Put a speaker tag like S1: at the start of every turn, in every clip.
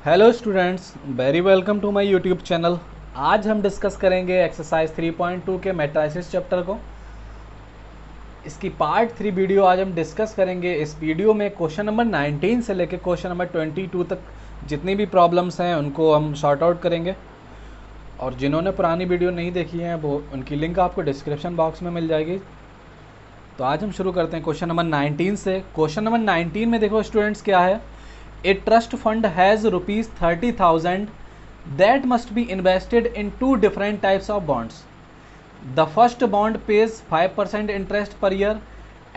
S1: Hello students, very welcome to my YouTube channel. आज हम discuss करेंगे एक्सरसाइज 3.2 के मैट्रिसेस चैप्टर को। इसकी पार्ट 3 वीडियो आज हम डिस्कस करेंगे। इस वीडियो में क्वेश्चन नंबर 19 से लेकर क्वेश्चन नंबर 22 तक जितनी भी प्रॉब्लम्स हैं उनको हम शॉर्ट आउट करेंगे। और जिन्होंने पुरानी वीडियो नहीं देखी है वो उनकी लिंक आपको डिस्क्रिप्शन बॉक्स में मिल जाएगी। तो आज हम शुरू करते हैं क्वेश्चन नंबर 19 से। क्वेश्चन नंबर 19 में देखो स्टूडेंट्स क्या है। A trust fund has rupees 30,000 that must be invested in two different types of bonds. The first bond pays 5% interest per year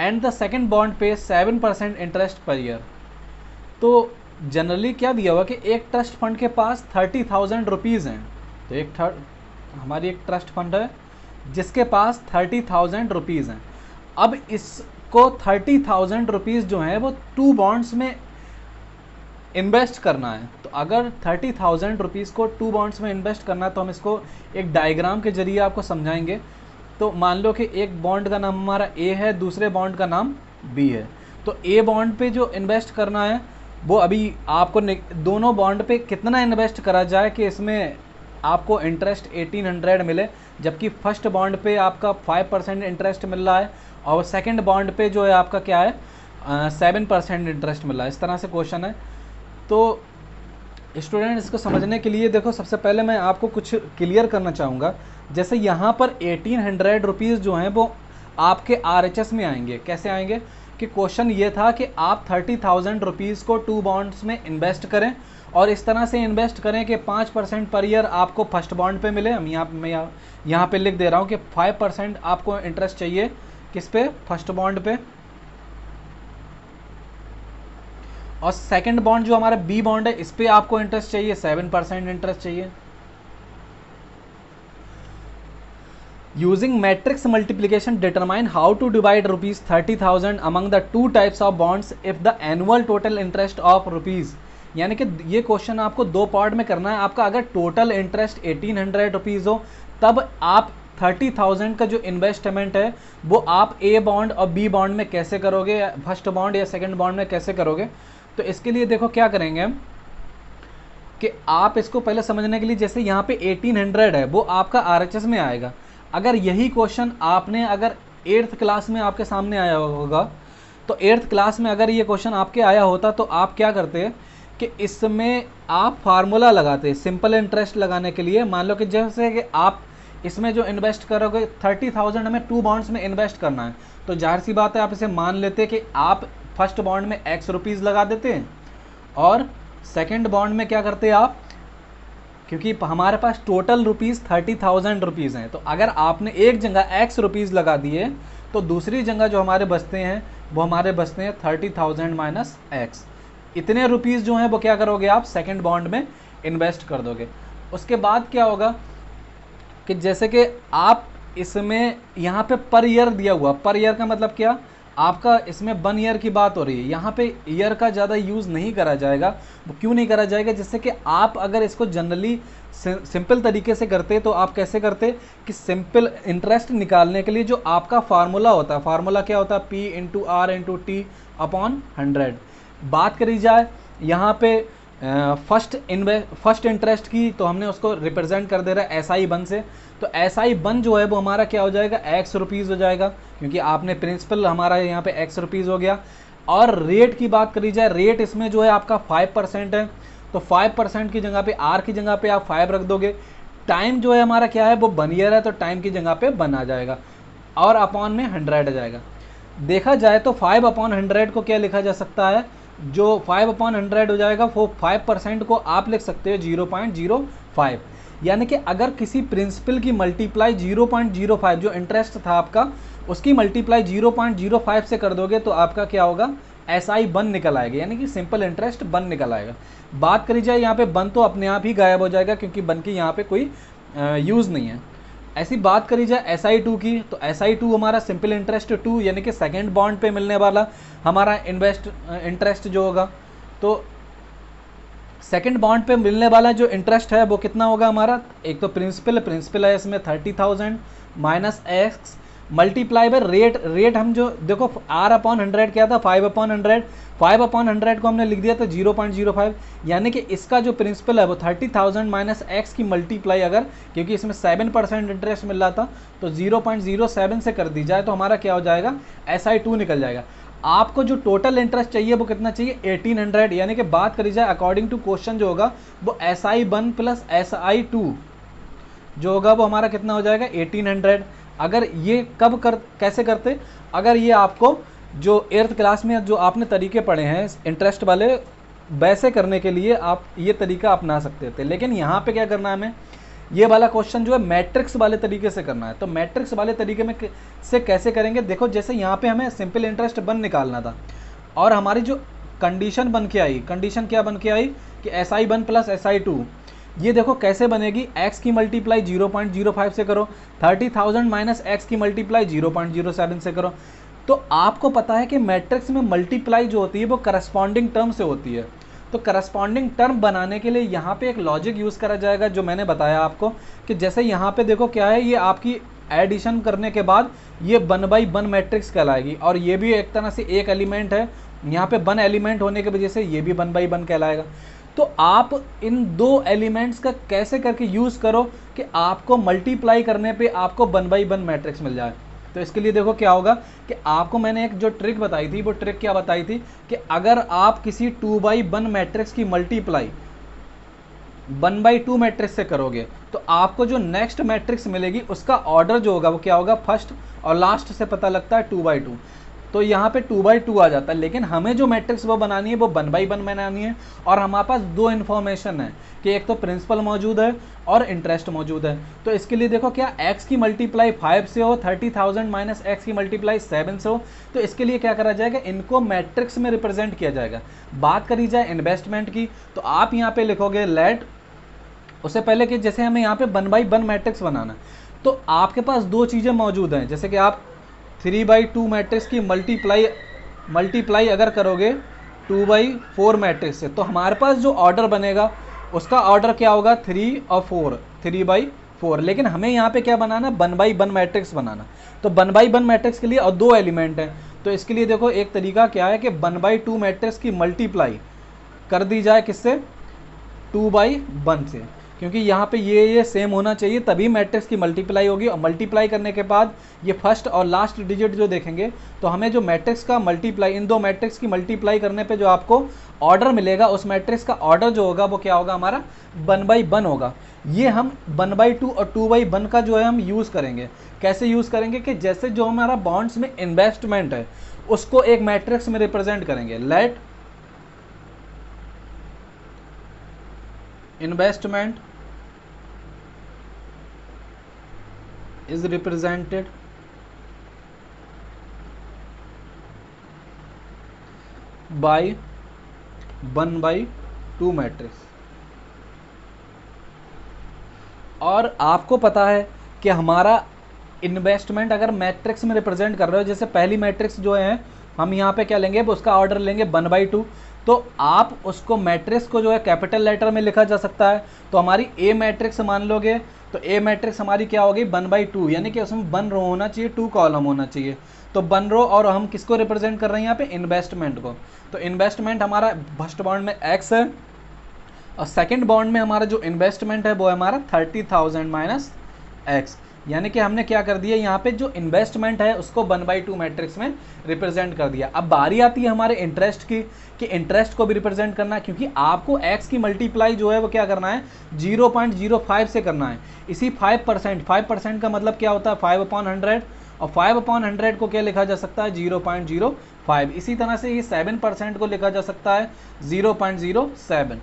S1: and the second bond pays 7% interest per year. तो generally क्या दिया हुआ कि एक trust fund के पास 30,000 rupees हैं। तो हमारी एक ट्रस्ट फंड है जिसके पास 30,000 रुपीज़ हैं। अब इसको 30,000 रुपीज़ जो हैं वो टू बॉन्ड्स में इन्वेस्ट करना है। तो अगर 30,000 रुपीज़ को टू बॉन्ड्स में इन्वेस्ट करना है तो हम इसको एक डायग्राम के जरिए आपको समझाएंगे। तो मान लो कि एक बॉन्ड का नाम हमारा ए है, दूसरे बॉन्ड का नाम बी है। तो ए बॉन्ड पे जो इन्वेस्ट करना है वो अभी आपको दोनों बॉन्ड पे कितना इन्वेस्ट करा जाए कि इसमें आपको इंटरेस्ट 1800 मिले, जबकि फर्स्ट बॉन्ड पे आपका 5% इंटरेस्ट मिल रहा है और सेकेंड बॉन्ड पे जो है आपका क्या है 7% इंटरेस्ट मिल रहा है। इस तरह से क्वेश्चन है। तो स्टूडेंट इसको समझने के लिए देखो, सबसे पहले मैं आपको कुछ क्लियर करना चाहूँगा। जैसे यहाँ पर 1800 रुपीज़ जो हैं वो आपके RHS में आएंगे। कैसे आएंगे कि क्वेश्चन ये था कि आप 30,000 रुपीज़ को टू बॉन्ड्स में इन्वेस्ट करें और इस तरह से इन्वेस्ट करें कि 5% पर ईयर आपको फर्स्ट बॉन्ड पे मिले। मैं यहाँ पे लिख दे रहा हूँ कि 5% आपको इंटरेस्ट चाहिए किस पे, फर्स्ट बॉन्ड पे। और सेकंड बॉन्ड जो हमारा बी बॉन्ड है इस पे आपको इंटरेस्ट चाहिए 7% इंटरेस्ट चाहिए। Using matrix multiplication determine how to divide rupees 30,000 among the two types of bonds if the annual total interest of rupees. यानी कि ये क्वेश्चन आपको दो पार्ट में करना है। आपका अगर टोटल इंटरेस्ट 1800 रुपीज हो तब आप 30,000 का जो इन्वेस्टमेंट है वो आप ए बॉन्ड और बी बॉन्ड में कैसे करोगे, फर्स्ट बॉन्ड या सेकंड बॉन्ड में कैसे करोगे। तो इसके लिए देखो क्या करेंगे हम कि आप इसको पहले समझने के लिए, जैसे यहाँ पे 1800 है वो आपका RHS में आएगा। अगर यही क्वेश्चन आपने अगर 8th क्लास में आपके सामने आया होगा तो 8th क्लास में अगर ये क्वेश्चन आपके आया होता तो आप क्या करते कि इसमें आप फार्मूला लगाते सिंपल इंटरेस्ट लगाने के लिए। मान लो कि जैसे कि आप इसमें जो इन्वेस्ट करोगे 30,000 हमें टू बॉन्ड्स में इन्वेस्ट करना है, तो जाहिर सी बात है आप इसे मान लेते कि आप फर्स्ट बॉन्ड में x रुपीज़ लगा देते हैं और सेकंड बॉन्ड में क्या करते हैं आप, क्योंकि हमारे पास टोटल रुपीज़ 30,000 रुपीज़ हैं। तो अगर आपने एक जगह x रुपीज़ लगा दिए तो दूसरी जगह जो हमारे बचते हैं वो हमारे बचते हैं 30,000 माइनस x। इतने रुपीज़ जो हैं वो क्या करोगे आप सेकंड बॉन्ड में इन्वेस्ट कर दोगे। उसके बाद क्या होगा कि जैसे कि आप इसमें यहाँ पे पर ईयर दिया हुआ, पर ईयर का मतलब क्या, आपका इसमें 1 ईयर की बात हो रही है। यहाँ पे ईयर का ज़्यादा यूज़ नहीं करा जाएगा। वो क्यों नहीं करा जाएगा, जिससे कि आप अगर इसको जनरली सिंपल तरीके से करते तो आप कैसे करते कि सिंपल इंटरेस्ट निकालने के लिए जो आपका फार्मूला होता है, फार्मूला क्या होता है, P into R into T upon 100। बात करी जाए यहाँ पे फर्स्ट इंटरेस्ट की, तो हमने उसको रिप्रेजेंट कर दे रहा है SI1 से। तो SI1 जो है वो हमारा क्या हो जाएगा, x रुपीज़ हो जाएगा, क्योंकि आपने प्रिंसिपल हमारा यहाँ पे x रुपीज़ हो गया। और रेट की बात करी जाए, रेट इसमें जो है आपका 5% है। तो 5% की जगह पे R की जगह पे आप 5 रख दोगे। टाइम जो है हमारा क्या है वो 1 ईयर है, तो टाइम की जगह पे 1 आ जाएगा और अपॉन में 100 आ जाएगा। देखा जाए तो 5/100 को क्या लिखा जा सकता है, जो 5/100 हो जाएगा वो 5% को आप लिख सकते हो 0.05। यानी कि अगर किसी प्रिंसिपल की मल्टीप्लाई 0.05 जो इंटरेस्ट था आपका उसकी मल्टीप्लाई 0.05 से कर दोगे तो आपका क्या होगा, SI1 निकल आएगा, यानी कि सिंपल इंटरेस्ट 1 निकल आएगा। बात करी जाए यहाँ पे 1 तो अपने आप ही गायब हो जाएगा क्योंकि 1 की यहाँ पे कोई यूज़ नहीं है। ऐसी बात करी जाए SI2 की, तो SI2 हमारा सिंपल इंटरेस्ट 2 यानी कि सेकेंड बॉन्ड पे मिलने वाला हमारा इंटरेस्ट जो होगा। तो सेकंड बॉन्ड पे मिलने वाला जो इंटरेस्ट है वो कितना होगा हमारा, एक तो प्रिंसिपल है इसमें 30,000 minus x multiply by rate हम जो देखो R/100 क्या था 5/100, 5/100 को हमने लिख दिया था 0.05, यानी कि इसका जो प्रिंसिपल है वो 30,000 माइनस एक्स की मल्टीप्लाई, अगर क्योंकि इसमें 7% इंटरेस्ट मिल रहा था तो 0.07 से कर दी जाए तो हमारा क्या हो जाएगा, SI2 निकल जाएगा। आपको जो टोटल इंटरेस्ट चाहिए वो कितना चाहिए, 1800, यानी कि बात करी जाए अकॉर्डिंग टू क्वेश्चन जो होगा वो SI1 प्लस SI2 जो होगा वो हमारा कितना हो जाएगा 1800। अगर ये कैसे करते, अगर ये आपको जो 8th क्लास में जो आपने तरीके पढ़े हैं इंटरेस्ट वाले, वैसे करने के लिए आप ये तरीका अपना सकते थे, लेकिन यहाँ पे क्या करना है हमें, ये वाला क्वेश्चन जो है मैट्रिक्स वाले तरीके से करना है। तो मैट्रिक्स वाले तरीके में से कैसे करेंगे, देखो जैसे यहाँ पे हमें सिंपल इंटरेस्ट बन निकालना था और हमारी जो कंडीशन बन के आई, कंडीशन क्या बन के आई कि SI1 प्लस SI2, ये देखो कैसे बनेगी, x की मल्टीप्लाई 0.05 से करो, 30,000 माइनस एक्स की मल्टीप्लाई 0.07 से करो। तो आपको पता है कि मैट्रिक्स में मल्टीप्लाई जो होती है वो करस्पॉन्डिंग टर्म से होती है। तो करस्पॉन्डिंग टर्म बनाने के लिए यहाँ पे एक लॉजिक यूज़ करा जाएगा जो मैंने बताया आपको, कि जैसे यहाँ पे देखो क्या है, ये आपकी एडिशन करने के बाद ये 1/1 मैट्रिक्स कहलाएगी, और ये भी एक तरह से एक एलिमेंट है, यहाँ पे 1 एलिमेंट होने की वजह से ये भी 1/1 कहलाएगा। तो आप इन दो एलिमेंट्स का कैसे करके यूज़ करो कि आपको मल्टीप्लाई करने पे आपको 1/1 मैट्रिक्स मिल जाए। तो इसके लिए देखो क्या होगा कि आपको मैंने एक जो ट्रिक बताई थी, वो ट्रिक क्या बताई थी कि अगर आप किसी 2/1 मैट्रिक्स की मल्टीप्लाई 1/2 मैट्रिक्स से करोगे तो आपको जो नेक्स्ट मैट्रिक्स मिलेगी उसका ऑर्डर जो होगा वो क्या होगा, फर्स्ट और लास्ट से पता लगता है 2/2, तो यहाँ पे 2/2 आ जाता है। लेकिन हमें जो मैट्रिक्स वो बनानी है वो 1/1 बनानी है, और हमारे पास दो इन्फॉर्मेशन है कि एक तो प्रिंसिपल मौजूद है और इंटरेस्ट मौजूद है। तो इसके लिए देखो क्या x की मल्टीप्लाई 5 से हो, 30,000 माइनस एक्स की मल्टीप्लाई 7 से हो, तो इसके लिए क्या करा जाएगा, इनको मैट्रिक्स में रिप्रेजेंट किया जाएगा। बात करी जाए इन्वेस्टमेंट की, तो आप यहाँ पे लिखोगे लेट, उससे पहले कि जैसे हमें यहाँ पे 1/1 मैट्रिक्स बनाना, तो आपके पास दो चीज़ें मौजूद हैं, जैसे कि आप 3/2 मैट्रिक्स की मल्टीप्लाई अगर करोगे 2/4 मैट्रिक्स से, तो हमारे पास जो ऑर्डर बनेगा उसका ऑर्डर क्या होगा, 3 और 4, 3/4। लेकिन हमें यहाँ पे क्या बनाना, 1/1 मैट्रिक्स बनाना। तो 1/1 मैट्रिक्स के लिए और दो एलिमेंट हैं, तो इसके लिए देखो एक तरीका क्या है कि 1/2 मैट्रिक्स की मल्टीप्लाई कर दी जाए किससे, 2/1 से, क्योंकि यहाँ पे ये सेम होना चाहिए तभी मैट्रिक्स की मल्टीप्लाई होगी। और मल्टीप्लाई करने के बाद ये फर्स्ट और लास्ट डिजिट जो देखेंगे तो हमें जो मैट्रिक्स का मल्टीप्लाई, इन दो मैट्रिक्स की मल्टीप्लाई करने पे जो आपको ऑर्डर मिलेगा उस मैट्रिक्स का ऑर्डर जो होगा वो क्या होगा, हमारा 1/1 होगा। ये हम 1/2 और 2/1 का जो है हम यूज़ करेंगे। कैसे यूज़ करेंगे कि जैसे जो हमारा बॉन्ड्स में इन्वेस्टमेंट है उसको एक मैट्रिक्स में रिप्रेजेंट करेंगे, let investment is represented by 1/2 matrix. और आपको पता है कि हमारा इन्वेस्टमेंट अगर मैट्रिक्स में रिप्रेजेंट कर रहे हो, जैसे पहली मैट्रिक्स जो है हम यहाँ पे क्या लेंगे, उसका ऑर्डर लेंगे 1/2, तो आप उसको मैट्रिक्स को जो है कैपिटल लेटर में लिखा जा सकता है। तो हमारी ए मैट्रिक्स मान लोगे तो ए मैट्रिक्स हमारी क्या होगी, 1/2, यानी कि उसमें 1 रो होना चाहिए, 2 कॉलम होना चाहिए। तो 1 रो, और हम किसको रिप्रेजेंट कर रहे हैं यहाँ पे, इन्वेस्टमेंट को। तो इन्वेस्टमेंट हमारा फर्स्ट बॉन्ड में x है और सेकंड बॉन्ड में हमारा जो इन्वेस्टमेंट है वो है हमारा 30,000 माइनस एक्स, यानी कि हमने क्या कर दिया यहाँ पे जो इन्वेस्टमेंट है उसको 1/2 मैट्रिक्स में रिप्रेजेंट कर दिया। अब बारी आती है हमारे इंटरेस्ट की कि इंटरेस्ट को भी रिप्रेजेंट करना है, क्योंकि आपको x की मल्टीप्लाई जो है वो क्या करना है, 0.05 से करना है। इसी 5% का मतलब क्या होता है, 5/100, और 5/100 को क्या लिखा जा सकता है, 0.05। इसी तरह से ये 7% को लिखा जा सकता है 0.07।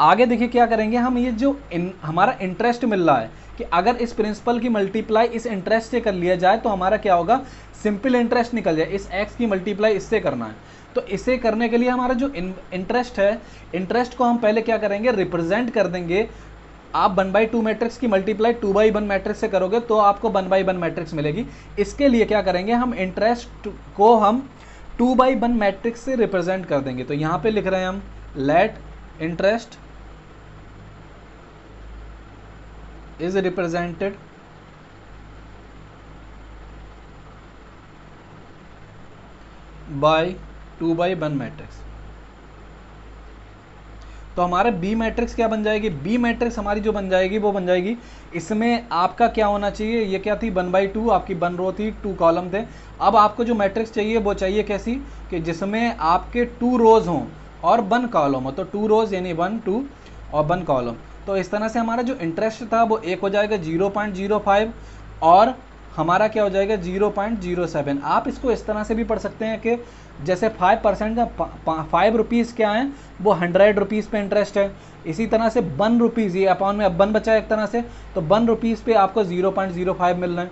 S1: आगे देखिए क्या करेंगे हम, ये जो हमारा इंटरेस्ट मिल रहा है कि अगर इस प्रिंसिपल की मल्टीप्लाई इस इंटरेस्ट से कर लिया जाए तो हमारा क्या होगा, सिंपल इंटरेस्ट निकल जाए। इस x की मल्टीप्लाई इससे करना है, तो इसे करने के लिए हमारा जो इंटरेस्ट है, इंटरेस्ट को हम पहले क्या करेंगे, रिप्रेजेंट कर देंगे। आप 1/2 मैट्रिक्स की मल्टीप्लाई 2/1 मैट्रिक्स से करोगे तो आपको 1/1 मैट्रिक्स मिलेगी। इसके लिए क्या करेंगे, हम इंटरेस्ट को हम 2/1 मैट्रिक्स से रिप्रेजेंट कर देंगे। तो यहाँ पे लिख रहे हैं हम let interest is represented by 2/1 matrix. तो हमारा बी मैट्रिक्स क्या बन जाएगी, बी मैट्रिक्स हमारी जो बन जाएगी वो बन जाएगी, इसमें आपका क्या होना चाहिए, ये क्या थी 1/2, आपकी 1 रो थी 2 कॉलम थे। अब आपको जो मैट्रिक्स चाहिए वो चाहिए कैसी, कि जिसमें आपके 2 रोज हों और 1 कॉलम हो। तो 2 रोज यानी 1 2 और 1 कॉलम। तो इस तरह से हमारा जो इंटरेस्ट था वो एक हो जाएगा 0.05 और हमारा क्या हो जाएगा 0.07। आप इसको इस तरह से भी पढ़ सकते हैं कि जैसे 5% का 5 रुपीज़ क्या है वो 100 रुपीज़ पे इंटरेस्ट है। इसी तरह से 1 रुपीज़, ये अपॉन में अब 1 बचा है एक तरह से, तो 1 रुपीज़ पे आपको 0.05 मिल रहा है।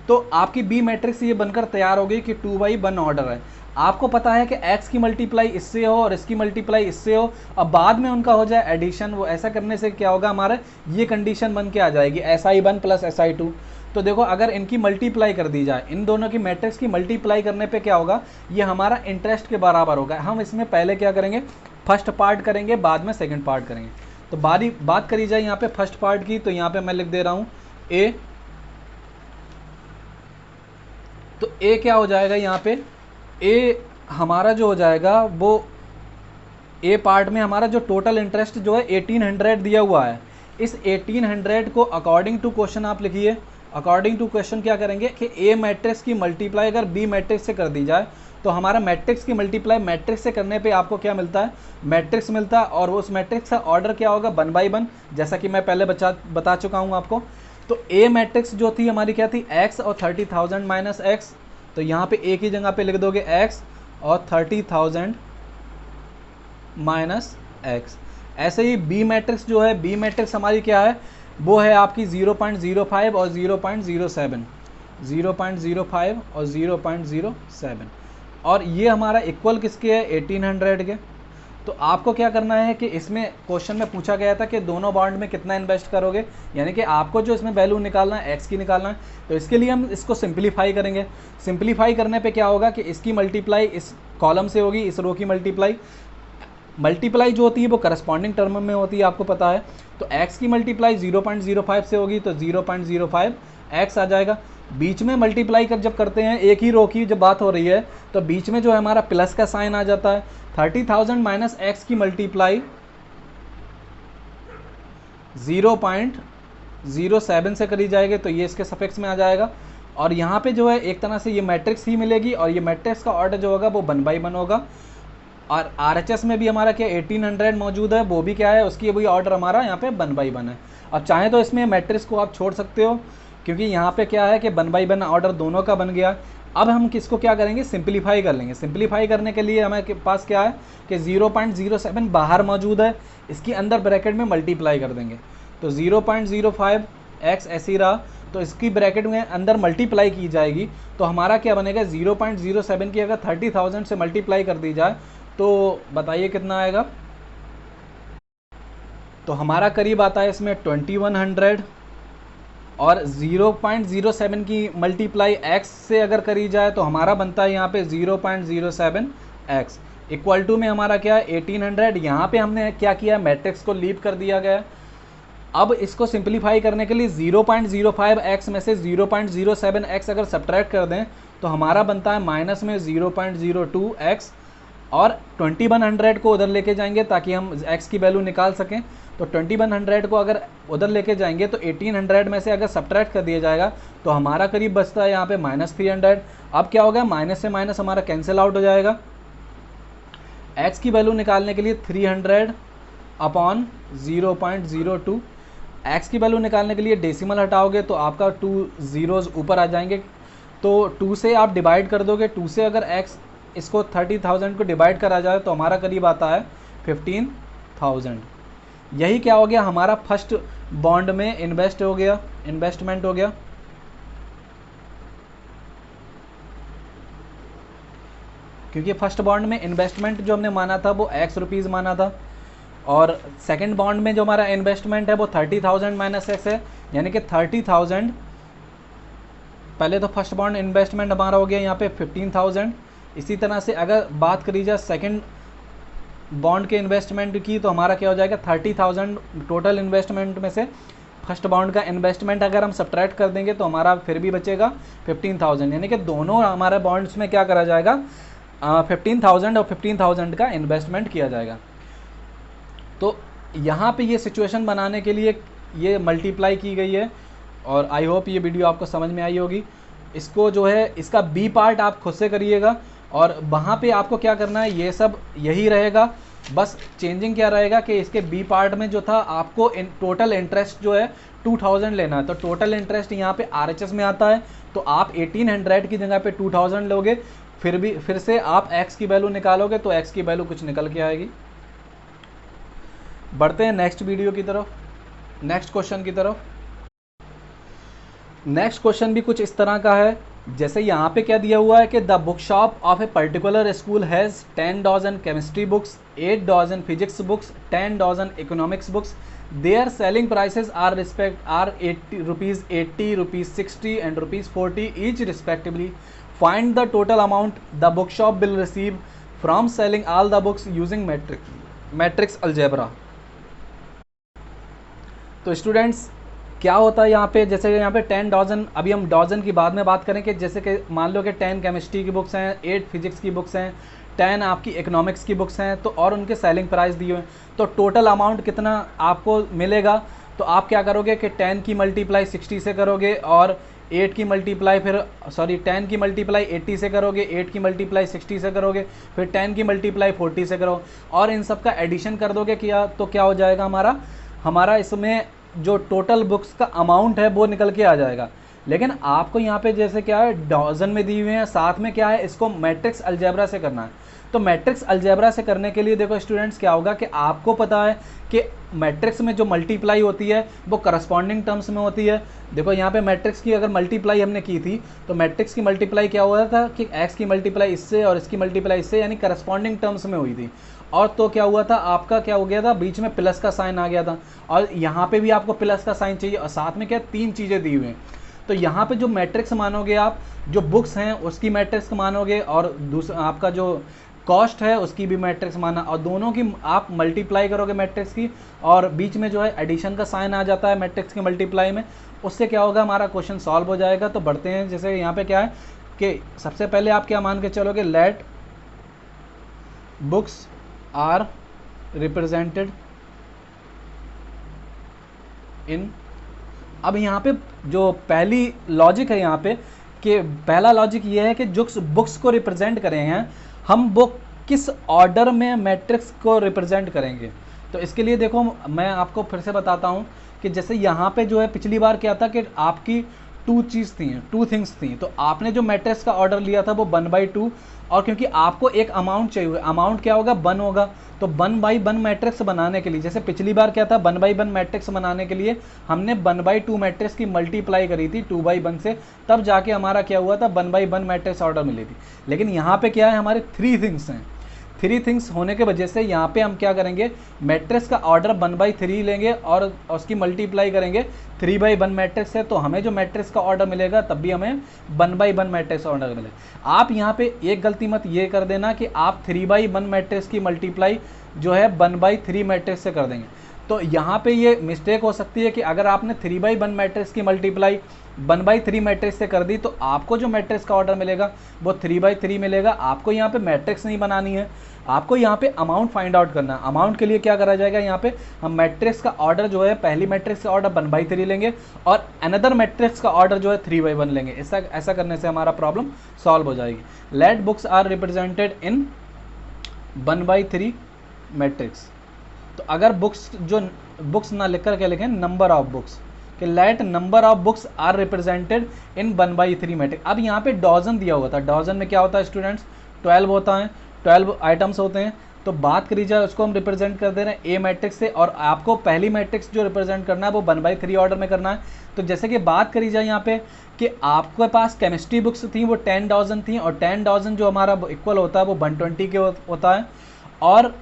S1: तो आपकी बी मैट्रिक्स ये बनकर तैयार हो गई कि 2/1 ऑर्डर है। आपको पता है कि x की मल्टीप्लाई इससे हो और इसकी मल्टीप्लाई इससे हो, अब बाद में उनका हो जाए एडिशन। वो ऐसा करने से क्या होगा, हमारा ये कंडीशन बन के आ जाएगी SI1 प्लस SI2। तो देखो अगर इनकी मल्टीप्लाई कर दी जाए, इन दोनों की मैट्रिक्स की मल्टीप्लाई करने पे क्या होगा, ये हमारा इंटरेस्ट के बराबर होगा। हम इसमें पहले क्या करेंगे, फर्स्ट पार्ट करेंगे, बाद में सेकंड पार्ट करेंगे। तो बात करी जाए यहाँ पे फर्स्ट पार्ट की, तो यहाँ पे मैं लिख दे रहा हूँ ए। तो ए क्या हो जाएगा यहाँ पे, ए हमारा जो हो जाएगा वो ए पार्ट में हमारा जो टोटल इंटरेस्ट जो है 1800 दिया हुआ है। इस 1800 को अकॉर्डिंग टू क्वेश्चन आप लिखिए। अकॉर्डिंग टू क्वेश्चन क्या करेंगे कि ए मैट्रिक्स की मल्टीप्लाई अगर बी मैट्रिक्स से कर दी जाए तो हमारा मैट्रिक्स की मल्टीप्लाई मैट्रिक्स से करने पे आपको क्या मिलता है, मैट्रिक्स मिलता है। और उस मैट्रिक्स का ऑर्डर क्या होगा 1/1, जैसा कि मैं पहले बता चुका हूँ आपको। तो ए मैट्रिक्स जो थी हमारी क्या थी, एक्स और 30,000 माइनस एक्स। तो यहाँ पे ए की जगह पे लिख दोगे एक्स और 30,000 माइनस एक्स। ऐसे ही बी मैट्रिक्स जो है, बी मैट्रिक्स हमारी क्या है, वो है आपकी 0.05 और 0.07, 0.05 और 0.07। और ये हमारा इक्वल किसके है, 1800 के। तो आपको क्या करना है कि इसमें क्वेश्चन में पूछा गया था कि दोनों बॉन्ड में कितना इन्वेस्ट करोगे, यानी कि आपको जो इसमें वैल्यू निकालना है एक्स की निकालना है। तो इसके लिए हम इसको सिंप्लीफाई करेंगे। सिंप्लीफाई करने पे क्या होगा कि इसकी मल्टीप्लाई इस कॉलम से होगी, इस रो की मल्टीप्लाई जो होती है वो करस्पॉन्डिंग टर्म में होती है, आपको पता है। तो x की मल्टीप्लाई 0.05 से होगी, तो 0.05 x आ जाएगा। बीच में मल्टीप्लाई जब करते हैं एक ही रो की जब बात हो रही है, तो बीच में जो है हमारा प्लस का साइन आ जाता है। 30,000 माइनस एक्स की मल्टीप्लाई 0.07 से करी जाएगी, तो ये इसके सफिक्स में आ जाएगा। और यहाँ पे जो है एक तरह से ये मैट्रिक्स ही मिलेगी, और ये मैट्रिक्स का ऑर्डर जो होगा वो 1/1 होगा। और RHS में भी हमारा क्या 1800 मौजूद है, वो भी क्या है, उसकी वही ऑर्डर हमारा यहाँ पे 1/1 है। अब चाहे तो इसमें मैट्रिक्स को आप छोड़ सकते हो, क्योंकि यहाँ पे क्या है कि 1/1 ऑर्डर दोनों का बन गया। अब हम किसको क्या करेंगे, सिंप्लीफाई कर लेंगे। सिंप्लीफाई करने के लिए हमारे पास क्या है कि 0.07 बाहर मौजूद है, इसकी अंदर ब्रैकेट में मल्टीप्लाई कर देंगे। तो 0.05 x ऐसी रहा, तो इसकी ब्रैकेट में अंदर मल्टीप्लाई की जाएगी। तो हमारा क्या बनेगा, 0.07 की अगर 30,000 से मल्टीप्लाई कर दी जाए तो बताइए कितना आएगा। तो हमारा करीब आता है इसमें 2100, और 0.07 की मल्टीप्लाई x से अगर करी जाए तो हमारा बनता है यहाँ पे 0.07 x इक्वल टू में हमारा क्या है 1800। यहाँ पे हमने क्या किया, मैट्रिक्स को लीव कर दिया गया। अब इसको सिंप्लीफाई करने के लिए 0.05 x में से 0.07 x अगर सब्ट्रैक्ट कर दें तो हमारा बनता है माइनस में 0.02 x, और 2100 को उधर लेके जाएंगे ताकि हम x की वैल्यू निकाल सकें। तो 2100 को अगर उधर लेके जाएंगे तो 1800 में से अगर सब्ट्रैक्ट कर दिया जाएगा तो हमारा करीब बचता है यहाँ पे -300। अब क्या होगा, माइनस से माइनस हमारा कैंसिल आउट हो जाएगा। x की वैल्यू निकालने के लिए 300 अपॉन 0.02, x की वैल्यू निकालने के लिए डेसिमल हटाओगे तो आपका 2 जीरोज़ ऊपर आ जाएंगे। तो 2 से आप डिवाइड कर दोगे, 2 से अगर x इसको 30,000 को डिवाइड करा जाए तो हमारा करीब आता है 15,000। यही क्या हो गया, हमारा फर्स्ट बॉन्ड में इन्वेस्टमेंट हो गया। क्योंकि फर्स्ट बॉन्ड में इन्वेस्टमेंट जो हमने माना था वो x रुपीज़ माना था, और सेकंड बॉन्ड में जो हमारा इन्वेस्टमेंट है वो 30,000 माइनस x है, यानी कि 30,000। पहले तो फर्स्ट बॉन्ड इन्वेस्टमेंट हमारा हो गया यहाँ पे 15,000। इसी तरह से अगर बात करी जाए सेकंड बॉन्ड के इन्वेस्टमेंट की तो हमारा क्या हो जाएगा 30,000 टोटल इन्वेस्टमेंट में से फर्स्ट बॉन्ड का इन्वेस्टमेंट अगर हम सब्ट्रैक्ट कर देंगे तो हमारा फिर भी बचेगा 15,000। यानी कि दोनों हमारे बॉन्ड्स में क्या करा जाएगा, 15,000 और 15,000 का इन्वेस्टमेंट किया जाएगा। तो यहाँ पे ये सिचुएशन बनाने के लिए ये मल्टीप्लाई की गई है, और आई होप ये वीडियो आपको समझ में आई होगी। इसको जो है इसका बी पार्ट आप खुद से करिएगा, और वहाँ पे आपको क्या करना है, ये सब यही रहेगा, बस चेंजिंग क्या रहेगा कि इसके बी पार्ट में जो था आपको टोटल इंटरेस्ट जो है 2000 लेना है। तो टोटल इंटरेस्ट यहाँ पे RHS में आता है, तो आप 1800 की जगह पे 2000 लोगे, फिर से आप x की वैल्यू निकालोगे तो x की वैल्यू कुछ निकल के आएगी। बढ़ते हैं नेक्स्ट वीडियो की तरफ, नेक्स्ट क्वेश्चन की तरफ। नेक्स्ट क्वेश्चन भी कुछ इस तरह का है, जैसे यहाँ पे क्या दिया हुआ है कि the book shop of a particular school has 10 dozen chemistry books, 8 dozen physics books, 10 dozen economics books. Their selling prices are 80 rupees, 80 rupees, 60 and rupees 40 each respectively. Find the total amount the book shop will receive from selling all the books using matrix algebra. तो students क्या होता है यहाँ पे, जैसे यहाँ पे 10 dozen, अभी हम डजन की बाद में बात करें कि जैसे कि मान लो कि 10 केमिस्ट्री की बुक्स हैं, 8 फिजिक्स की बुक्स हैं, 10 आपकी इकोनॉमिक्स की बुक्स हैं, तो और उनके सेलिंग प्राइस दिए हुए हैं, तो टोटल अमाउंट कितना आपको मिलेगा। तो आप क्या करोगे कि 10 की मल्टीप्लाई 60 से करोगे, और 8 की मल्टीप्लाई 10 की मल्टीप्लाई 80 से करोगे, 8 की मल्टीप्लाई 60 से करोगे, फिर 10 की मल्टीप्लाई 40 से करो, और इन सब का एडिशन कर दोगे किया, तो क्या हो जाएगा हमारा इसमें जो टोटल बुक्स का अमाउंट है वो निकल के आ जाएगा। लेकिन आपको यहाँ पे जैसे क्या है डजन में दी हुए हैं, साथ में क्या है इसको मैट्रिक्स अलजेब्रा से करना है। तो मैट्रिक्स अलजेब्रा से करने के लिए देखो स्टूडेंट्स क्या होगा कि आपको पता है कि मैट्रिक्स में जो मल्टीप्लाई होती है वो करस्पॉन्डिंग टर्म्स में होती है। देखो यहाँ पे मैट्रिक्स की अगर मल्टीप्लाई हमने की थी तो मैट्रिक्स की मल्टीप्लाई क्या हुआ था कि x की मल्टीप्लाई इससे और इसकी मल्टीप्लाई इससे, यानी करस्पॉन्डिंग टर्म्स में हुई थी। और तो क्या हुआ था, आपका क्या हो गया था, बीच में प्लस का साइन आ गया था, और यहाँ पे भी आपको प्लस का साइन चाहिए, और साथ में क्या 3 चीज़ें दी हुई हैं। तो यहाँ पे जो मैट्रिक्स मानोगे आप, जो बुक्स हैं उसकी मैट्रिक्स मानोगे, और दूसरा आपका जो कॉस्ट है उसकी भी मैट्रिक्स माना, और दोनों की आप मल्टीप्लाई करोगे मैट्रिक्स की, और बीच में जो है एडिशन का साइन आ जाता है मैट्रिक्स के मल्टीप्लाई में। उससे क्या होगा, हमारा क्वेश्चन सॉल्व हो जाएगा। तो बढ़ते हैं, जैसे यहाँ पे क्या है कि सबसे पहले आप क्या मान के चलोगे, let books are represented in. अब यहाँ पे जो पहली लॉजिक है यहाँ पे कि पहला लॉजिक ये है कि जो बुक्स को रिप्रेजेंट करें हैं हम, वो किस ऑर्डर में मैट्रिक्स को रिप्रेजेंट करेंगे। तो इसके लिए देखो मैं आपको फिर से बताता हूँ कि जैसे यहाँ पे जो है पिछली बार क्या था कि आपकी 2 थिंग्स थी, तो आपने जो मैट्रिक्स का ऑर्डर लिया था वो 1/2, और क्योंकि आपको एक अमाउंट चाहिए, अमाउंट क्या होगा 1 होगा, तो 1/1 मैट्रिक्स बनाने के लिए, जैसे पिछली बार क्या था 1/1 मैट्रिक्स बनाने के लिए हमने 1/2 मैट्रिक्स की मल्टीप्लाई करी थी 2/1 से, तब जाके हमारा क्या हुआ था 1/1 मैट्रिक्स ऑर्डर मिली थी। लेकिन यहाँ पे क्या है, हमारे 3 थिंग्स हैं, 3 थिंग्स होने के वजह से यहाँ पे हम क्या करेंगे, मैट्रिक्स का ऑर्डर 1/3 लेंगे और उसकी मल्टीप्लाई करेंगे 3/1 मैट्रिक्स है, तो हमें जो मैट्रिक्स का ऑर्डर मिलेगा तब भी हमें 1/1 मैट्रिक्स ऑर्डर मिलेगा। आप यहाँ पे एक गलती मत ये कर देना कि आप 3/1 मैट्रिक्स की मल्टीप्लाई जो है 1/3 मैट्रिक्स से कर देंगे। तो यहाँ पे ये मिस्टेक हो सकती है कि अगर आपने 3/1 मैट्रिक्स की मल्टीप्लाई 1/3 मैट्रिक्स से कर दी तो आपको जो मैट्रिक्स का ऑर्डर मिलेगा वो 3/3 मिलेगा। आपको यहाँ पे मैट्रिक्स नहीं बनानी है, आपको यहाँ पे अमाउंट फाइंड आउट करना है। अमाउंट के लिए क्या करा जाएगा, यहाँ पे हम मैट्रिक्स का ऑर्डर जो है, पहली मैट्रिक्स का ऑर्डर 1/3 लेंगे और अनदर मैट्रिक्स का ऑर्डर जो है 3/1 लेंगे। ऐसा करने से हमारा प्रॉब्लम सॉल्व हो जाएगी। Let books are represented in 1/3 matrix. तो अगर बुक्स ना लिख कर के लिखें नंबर ऑफ बुक्स, कि let number of books are represented in 1/3 matrix. अब यहाँ पे डजन दिया हुआ था, डजन में क्या होता है स्टूडेंट्स, 12 होता है, 12 आइटम्स होते हैं। तो बात करी जाए उसको हम रिप्रेजेंट कर दे रहे हैं ए मैट्रिक्स से, और आपको पहली मैट्रिक्स जो रिप्रेजेंट करना है वो 1/3 ऑर्डर में करना है। तो जैसे कि बात करी जाए यहाँ पे कि आपके पास केमिस्ट्री बुक्स थी वो 10 डजन थी, और 10 डजन जो हमारा इक्वल होता है वो 120 के होता है। और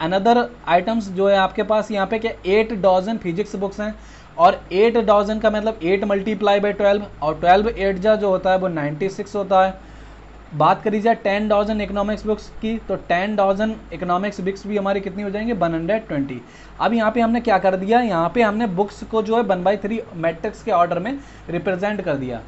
S1: अनदर आइटम्स जो है आपके पास यहाँ पे क्या 8 डजन फिजिक्स बुक्स हैं, और 8 डजन का मतलब 8 मल्टीप्लाई बाई 12, और 12 8 जो होता है वो 96 होता है। बात करी जाए 10 डजन इकोनॉमिक्स बुक्स की, तो 10 डजन इकोनॉमिक्स बुक्स भी हमारी कितनी हो जाएंगे 120। अब यहाँ पे हमने क्या कर दिया, यहाँ पे हमने बुक्स को जो है 1/3 मैट्रिक्स के ऑर्डर में रिप्रेजेंट कर दिया।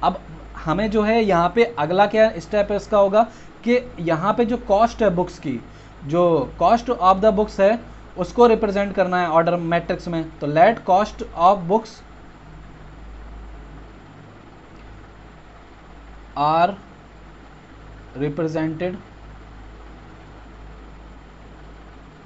S1: अब हमें जो है यहाँ पे अगला क्या स्टेप है इसका होगा कि यहाँ पे जो कॉस्ट है बुक्स की, जो कॉस्ट ऑफ द बुक्स है उसको रिप्रेजेंट करना है ऑर्डर मैट्रिक्स में। तो let cost of books are represented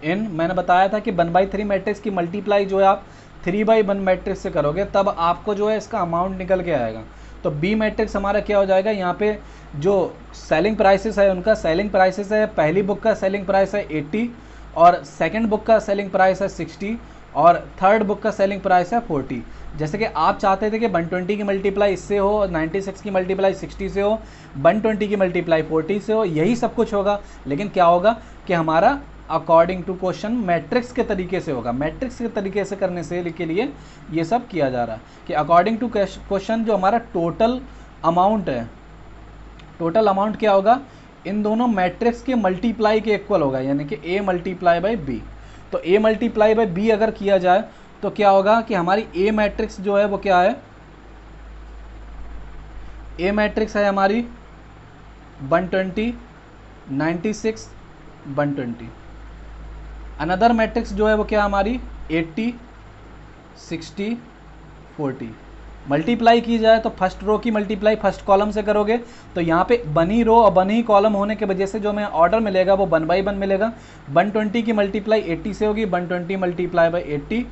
S1: in, मैंने बताया था कि 1/3 मैट्रिक्स की मल्टीप्लाई जो है आप 3/1 मैट्रिक्स से करोगे तब आपको जो है इसका अमाउंट निकल के आएगा। तो बी मैट्रिक्स हमारा क्या हो जाएगा, यहाँ पे जो सेलिंग प्राइसेस है उनका सेलिंग प्राइसेस है, पहली बुक का सेलिंग प्राइस है 80 और सेकंड बुक का सेलिंग प्राइस है 60 और थर्ड बुक का सेलिंग प्राइस है 40। जैसे कि आप चाहते थे कि 120 की मल्टीप्लाई इससे हो, 96 की मल्टीप्लाई 60 से हो, 120 की मल्टीप्लाई 40 से हो, यही सब कुछ होगा। लेकिन क्या होगा कि हमारा अकॉर्डिंग टू क्वेश्चन मैट्रिक्स के तरीके से होगा। मैट्रिक्स के तरीके से करने से के लिए ये सब किया जा रहा है कि अकॉर्डिंग टू क्वेश्चन जो हमारा टोटल अमाउंट है, टोटल अमाउंट क्या होगा, इन दोनों मैट्रिक्स के मल्टीप्लाई के इक्वल होगा, यानी कि ए मल्टीप्लाई बाई बी। तो ए मल्टीप्लाई बाई बी अगर किया जाए तो क्या होगा कि हमारी ए मैट्रिक्स जो है वो क्या है, ए मैट्रिक्स है हमारी 120, 96, 120। अनदर मैट्रिक्स जो है वो क्या हमारी 80, 60, 40। मल्टीप्लाई की जाए तो फर्स्ट रो की मल्टीप्लाई फर्स्ट कॉलम से करोगे तो यहाँ पे बनी रो और बनी कॉलम होने की वजह से जो हमें ऑर्डर मिलेगा वो 1/1 मिलेगा। 120 की मल्टीप्लाई 80 से होगी, 120 मल्टीप्लाई बाई 80,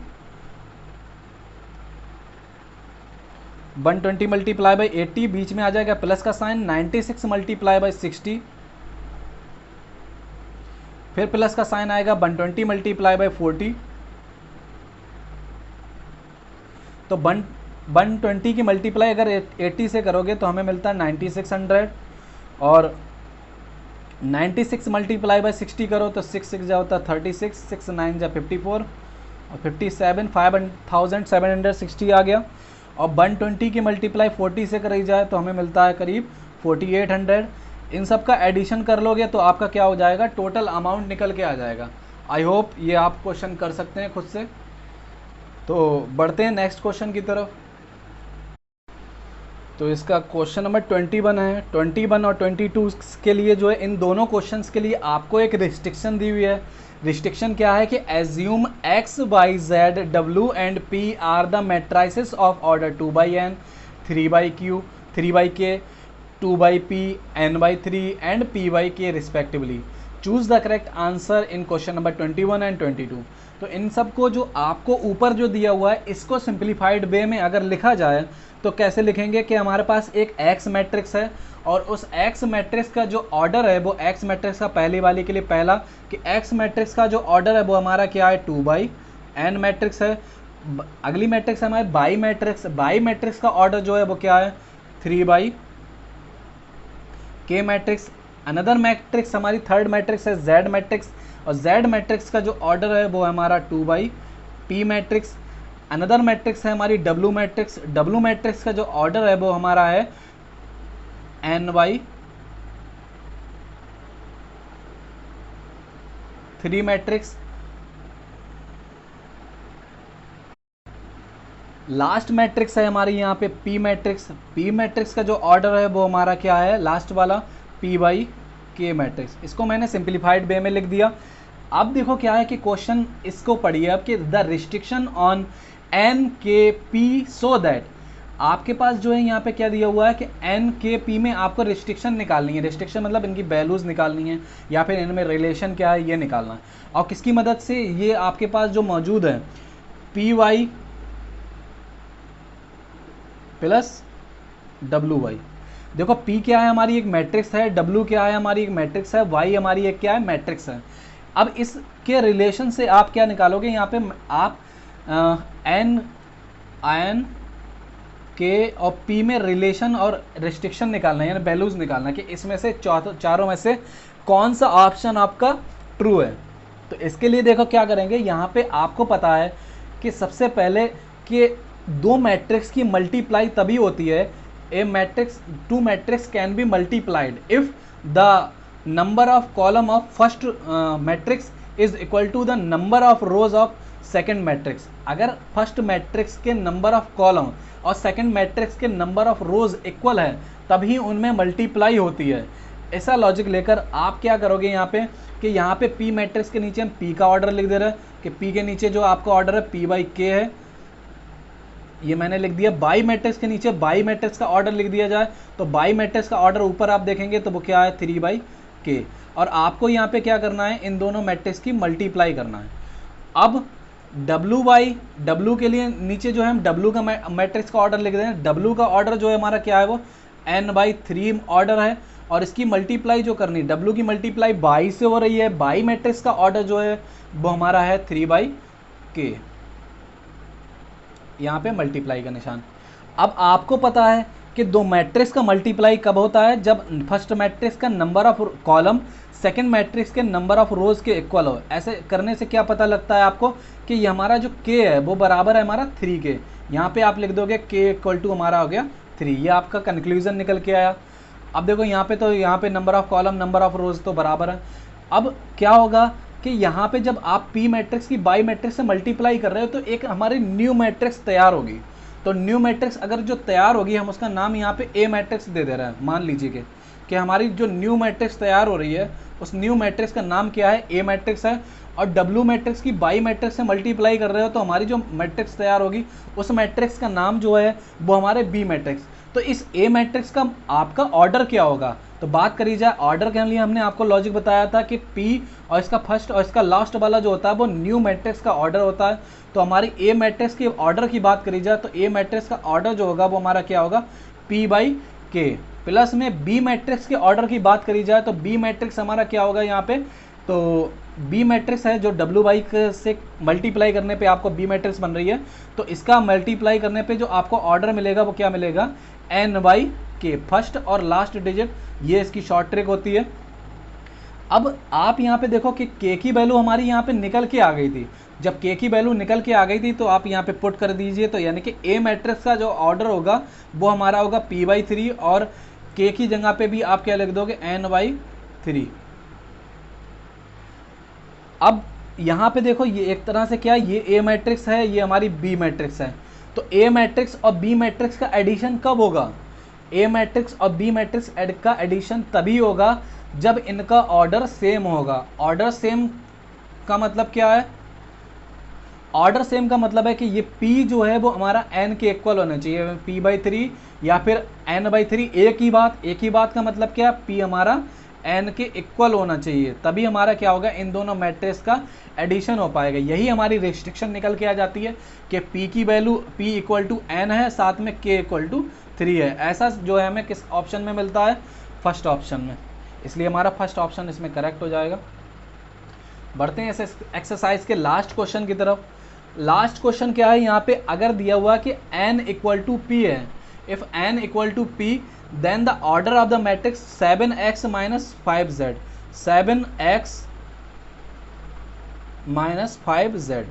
S1: 120 मल्टीप्लाई बाई 80, बीच में आ जाएगा प्लस का साइन, 96 मल्टीप्लाई बाई 60, फिर प्लस का साइन आएगा 120 मल्टीप्लाई बाई 40। तो 120 की मल्टीप्लाई अगर 80 से करोगे तो हमें मिलता है 9600 और 96 मल्टीप्लाई बाई 60 करो तो 6 6 जा होता है 36, 6 9 जा 54 और 57, 5760 आ गया। और 120 की मल्टीप्लाई 40 से करी जाए तो हमें मिलता है करीब 4800। इन सब का एडिशन कर लोगे तो आपका क्या हो जाएगा, टोटल अमाउंट निकल के आ जाएगा। आई होप ये आप क्वेश्चन कर सकते हैं खुद से। तो बढ़ते हैं नेक्स्ट क्वेश्चन की तरफ। तो इसका क्वेश्चन नंबर 21 है। 21 और 22 के लिए जो है इन दोनों क्वेश्चंस के लिए आपको एक रिस्ट्रिक्शन दी हुई है। रिस्ट्रिक्शन क्या है कि assume x, y, z, w and p are the matrices of order 2/n, 3/q, 3/k, 2/p, n/3 and p/k respectively. Choose the correct answer in question number 21 and 22। तो इन सबको जो आपको ऊपर जो दिया हुआ है इसको सिंप्लीफाइड वे में अगर लिखा जाए तो कैसे लिखेंगे कि हमारे पास एक एक्स मैट्रिक्स है और उस एक्स मैट्रिक्स का जो ऑर्डर है वो एक्स मैट्रिक्स का पहली वाली के लिए पहला कि एक्स मैट्रिक्स का जो ऑर्डर है वो हमारा क्या है 2/n मैट्रिक्स है। अगली मैट्रिक्स है हमारी बाई मैट्रिक्स। बाई मैट्रिक्स का ऑर्डर जो है वो क्या है 3/k मैट्रिक्स। अनदर मैट्रिक्स हमारी थर्ड मैट्रिक्स है z मैट्रिक्स और z मैट्रिक्स का जो ऑर्डर है वो हमारा 2/p मैट्रिक्स। अनदर मैट्रिक्स है हमारी w मैट्रिक्स। w मैट्रिक्स का जो ऑर्डर है वो हमारा है n/3 मैट्रिक्स। लास्ट मैट्रिक्स है हमारी यहाँ पे p मैट्रिक्स। p मैट्रिक्स का जो ऑर्डर है वो हमारा क्या है लास्ट वाला p/k मैट्रिक्स। इसको मैंने सिंप्लीफाइड वे में लिख दिया। अब देखो क्या है कि क्वेश्चन इसको पढ़िए अब कि the restriction on n/k/p so that, आपके पास जो है यहाँ पे क्या दिया हुआ है कि n/k/p में आपको रिस्ट्रिक्शन निकालनी है। रिस्ट्रिक्शन मतलब इनकी वैल्यूज़ निकालनी है या फिर इनमें रिलेशन क्या है ये निकालना है। और किसकी मदद से, ये आपके पास जो मौजूद है py प्लस wy। देखो p क्या है हमारी एक मैट्रिक्स है, w क्या है हमारी एक मैट्रिक्स है, y हमारी एक क्या है मैट्रिक्स है। अब इसके रिलेशन से आप क्या निकालोगे, यहाँ पे आप n k और p में रिलेशन और रिस्ट्रिक्शन निकालना है, यानी वैल्यूज निकालना है कि इसमें से चारों में से कौन सा ऑप्शन आपका ट्रू है। तो इसके लिए देखो क्या करेंगे, यहाँ पे आपको पता है कि सबसे पहले कि दो मैट्रिक्स की मल्टीप्लाई तभी होती है, a matrix to matrix can be multiplied if the number of column of first matrix is equal to the number of rows of second matrix. अगर फर्स्ट मैट्रिक्स के नंबर ऑफ कॉलम और second matrix के number of rows equal है तभी उनमें multiply होती है। ऐसा लॉजिक लेकर आप क्या करोगे यहाँ पे कि यहाँ पे पी मैट्रिक्स के नीचे हम पी का ऑर्डर लिख दे रहे हैं कि पी के नीचे जो आपका ऑर्डर है पी बाई के है, ये मैंने लिख दिया। बाई मैट्रिक्स के नीचे बाई मैट्रिक्स का ऑर्डर लिख दिया जाए, तो बाई मैट्रिक्स का ऑर्डर ऊपर आप देखेंगे तो वो क्या है 3/k। और आपको यहाँ पे क्या करना है, इन दोनों मैट्रिक्स की मल्टीप्लाई करना है। अब W के लिए नीचे जो है हम W का मैट्रिक्स का ऑर्डर लिख दें। W का ऑर्डर जो है हमारा क्या है, वो n/3 ऑर्डर है, और इसकी मल्टीप्लाई जो करनी, W की मल्टीप्लाई बाई से हो रही है। बाई मैट्रिक्स का ऑर्डर जो है वो हमारा है 3/k, यहाँ पे मल्टीप्लाई का निशान। अब आपको पता है कि दो मैट्रिक्स का मल्टीप्लाई कब होता है, जब फर्स्ट मैट्रिक्स का number of column second matrix के नंबर ऑफ रोज के इक्वल हो। ऐसे करने से क्या पता लगता है आपको कि ये हमारा जो k है वो बराबर है हमारा 3k। यहाँ पे आप लिख दोगे k इक्वल टू हमारा हो गया 3, ये आपका कंक्लूजन निकल के आया। अब देखो यहाँ पे तो यहाँ पे number of column number of रोज तो बराबर है। अब क्या होगा कि यहाँ पे जब आप p मैट्रिक्स की बाई मैट्रिक्स से मल्टीप्लाई कर रहे हो तो एक हमारी न्यू मैट्रिक्स तैयार होगी। तो न्यू मैट्रिक्स अगर जो तैयार होगी, हम उसका नाम यहाँ पे ए मैट्रिक्स दे दे रहे हैं। मान लीजिए कि हमारी जो न्यू मैट्रिक्स तैयार हो रही है उस न्यू मैट्रिक्स का नाम क्या है, ए मैट्रिक्स है। और डब्ल्यू मैट्रिक्स की बाई मैट्रिक्स से मल्टीप्लाई कर रहे हो तो हमारी जो मैट्रिक्स तैयार होगी उस मैट्रिक्स का नाम जो है वो हमारे बी मैट्रिक्स। तो इस ए मैट्रिक्स का आपका ऑर्डर क्या होगा, तो बात करी जाए ऑर्डर के लिए, हमने आपको लॉजिक बताया था कि पी और इसका फर्स्ट और इसका लास्ट वाला जो होता है वो न्यू मैट्रिक्स का ऑर्डर होता है। तो हमारी ए मैट्रिक्स के ऑर्डर की बात करी जाए तो ए मैट्रिक्स का ऑर्डर जो होगा वो हमारा क्या होगा, p/k। प्लस में बी मैट्रिक्स के ऑर्डर की बात करी जाए तो बी मैट्रिक्स हमारा क्या होगा यहाँ पे, तो बी मैट्रिक्स है जो W/k से मल्टीप्लाई करने पे आपको बी मैट्रिक्स बन रही है, तो इसका मल्टीप्लाई करने पे जो आपको ऑर्डर मिलेगा वो क्या मिलेगा, n/k। फर्स्ट और लास्ट डिजिट ये इसकी शॉर्ट ट्रिक होती है। अब आप यहाँ पे देखो कि k की वैल्यू हमारी यहाँ पे निकल के आ गई थी। जब k की वैल्यू निकल के आ गई थी तो आप यहाँ पे पुट कर दीजिए, तो यानी कि a मैट्रिक्स का जो ऑर्डर होगा वो हमारा होगा p/3, और k की जगह पे भी आप क्या लिख दोगे, n/3। अब यहाँ पे देखो ये एक तरह से क्या, ये a मैट्रिक्स है, ये हमारी b मैट्रिक्स है। तो a मैट्रिक्स और b मैट्रिक्स का एडिशन कब होगा, a मैट्रिक्स और b मैट्रिक्स का एडिशन तभी होगा जब इनका ऑर्डर सेम होगा। ऑर्डर सेम का मतलब क्या है, ऑर्डर सेम का मतलब है कि ये p जो है वो हमारा n के इक्वल होना चाहिए, p/3 या फिर n/3। एक ही बात का मतलब क्या, p हमारा n के इक्वल होना चाहिए, तभी हमारा क्या होगा, इन दोनों मैट्रिक्स का एडिशन हो पाएगा। यही हमारी रिस्ट्रिक्शन निकल के आ जाती है कि p की value p equal to n है, साथ में k इक्वल टू 3 है। ऐसा जो है हमें किस ऑप्शन में मिलता है, फर्स्ट ऑप्शन में, इसलिए हमारा फर्स्ट ऑप्शन इसमें करेक्ट हो जाएगा। बढ़ते हैं इस एक्सरसाइज के लास्ट क्वेश्चन की तरफ। लास्ट क्वेश्चन क्या है, यहाँ पे अगर दिया हुआ कि n इक्वल टू p है, if n equal to p then the order of the matrix 7x minus 5z, 7x minus 5z।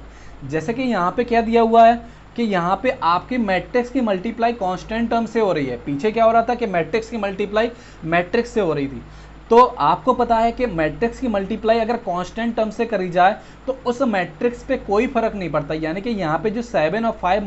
S1: जैसे कि यहाँ पे क्या दिया हुआ है कि यहाँ पे आपकी मैट्रिक्स की मल्टीप्लाई कांस्टेंट टर्म से हो रही है। पीछे क्या हो रहा था कि मैट्रिक्स की मल्टीप्लाई मैट्रिक्स से हो रही थी, तो आपको पता है कि मैट्रिक्स की मल्टीप्लाई अगर कांस्टेंट टर्म से करी जाए तो उस मैट्रिक्स पे कोई फर्क नहीं पड़ता। यानी कि यहाँ पे जो 7 और 5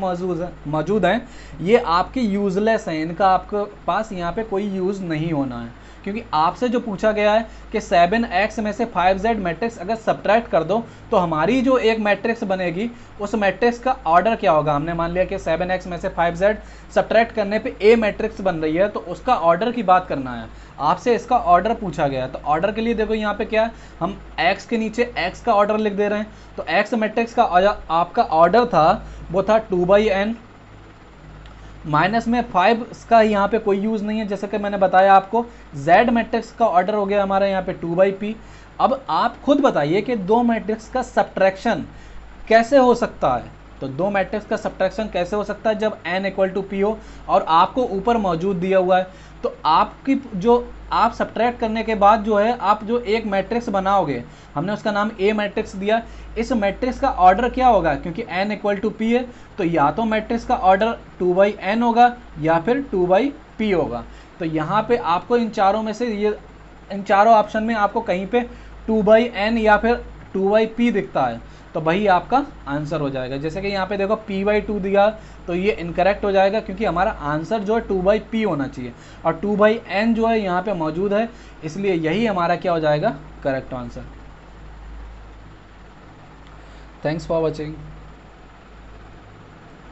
S1: मौजूद हैं ये आपके यूजलेस हैं, इनका आपके पास यहाँ पे कोई यूज़ नहीं होना है, क्योंकि आपसे जो पूछा गया है कि 7x में से 5z मैट्रिक्स अगर सब्ट्रैक्ट कर दो तो हमारी जो एक मैट्रिक्स बनेगी उस मैट्रिक्स का ऑर्डर क्या होगा। हमने मान लिया कि 7x में से 5z सब्ट्रैक्ट करने पे a मैट्रिक्स बन रही है, तो उसका ऑर्डर की बात करना है। आपसे इसका ऑर्डर पूछा गया है, तो ऑर्डर के लिए देखो यहाँ पे क्या है, हम x के नीचे x का ऑर्डर लिख दे रहे हैं। तो x मैट्रिक्स का आपका ऑर्डर था वो था 2/n, माइनस में 5 का यहाँ पे कोई यूज़ नहीं है, जैसे कि मैंने बताया आपको। z मैट्रिक्स का ऑर्डर हो गया हमारा यहाँ पे 2/p। अब आप खुद बताइए कि दो मैट्रिक्स का सब्ट्रैक्शन कैसे हो सकता है, तो दो मैट्रिक्स का सब्ट्रैक्शन कैसे हो सकता है जब n इक्वल टू p हो और आपको ऊपर मौजूद दिया हुआ है। तो आपकी जो आप सब्ट्रैक्ट करने के बाद जो है आप जो एक मैट्रिक्स बनाओगे, हमने उसका नाम a मैट्रिक्स दिया, इस मैट्रिक्स का ऑर्डर क्या होगा, क्योंकि n इक्वल टू p है तो या तो मैट्रिक्स का ऑर्डर 2/n होगा या फिर 2/p होगा। तो यहाँ पे आपको इन चारों में से इन चारों ऑप्शन में आपको कहीं पे 2/n या फिर 2/p दिखता है। तो वही आपका आंसर हो जाएगा। जैसे कि यहाँ पे देखो p/2 दिया तो ये इनकरेक्ट हो जाएगा, क्योंकि हमारा आंसर जो है 2/p होना चाहिए और 2/n जो है यहाँ पे मौजूद है, इसलिए यही हमारा क्या हो जाएगा, correct answer. Thanks for watching.